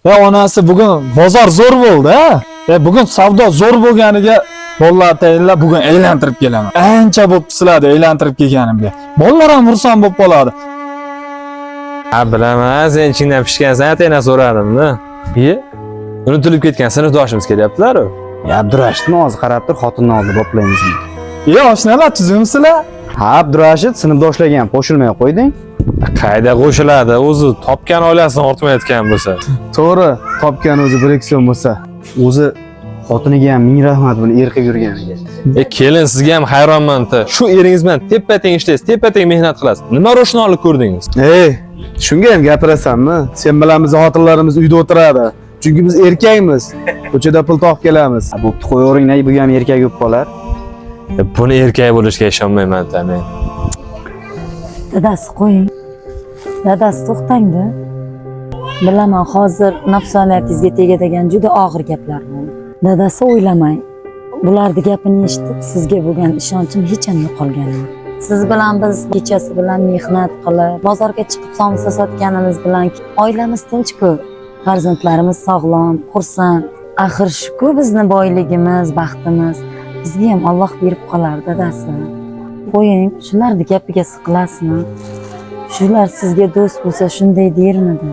Onasi bugun bozor zo'r bo'ldi, ha? Bugun savdo zo'r bo'lganiga bolalar tayinlab bugun aylantirib kelaman. Ancha bo'pti sizlarni aylantirib kelganimga. Bolalar ham xursand bo'lib qoladi. Ha, bilaman, sen ichingdan pishgansan, atayna so'radim-da. Unutilib ketgan sinfdoshimiz kelyaptilar-ku. Abdurashidni hozir qarab tur, xotinni oldi boplaymizmi? Oshnalar tuzimsizlar? Ha, Abdurashid sinfdoshlaga ham qo'shilmay qo'yding. Qayda qo'shiladi? O'zi topgan oilasidan ortmayotgan bo'lsa. To'g'ri, topgan o'zi 1-2 so'm bo'lsa, o'zi xotiniga ham ming rahmat buni erqib yurganiga. Kelin, sizga ham hayronman-da. Shu eringiz bilan teppa-teng ishlaysiz, teppa-teng mehnat qilasiz. Nima ro'shnolik ko'rdingiz? Shunga ham gapirasanmi? Sen bilan biz xotinlarimiz uyda o'tiradi. Chunki biz erkakmiz. Ko'chada pul topib kelamiz. Bo'pti, qo'yaveringlar, bu ham erkak bo'lib qolar. Buni erkak bo'lishga ishonmayman-da men. Dadasi qo'ying. Dadasi to'xtang-da. Bilaman, hozir nafsoniyatingizga tegadigan juda og'ir gaplar bo'ldi. Dadasi o'ylamang. Bularni gapini eshitib, sizga bo'lgan ishonchim hech ham yo'qolgan yo'q. Siz bilan biz kechasi bilan mehnat qilib, bozorga chiqib somsa sotganimiz bilan oilamiz tinch-ku. Farzandlarimiz sog'lom, xursand. Axir shu-ku bizni boyligimiz, baxtimiz. Bizga ham Alloh berib qolar, dadasi. Qo'ying, shularni gapiga siqilasizmi? Shular sizga do'st bo'lsa shunday dermidi?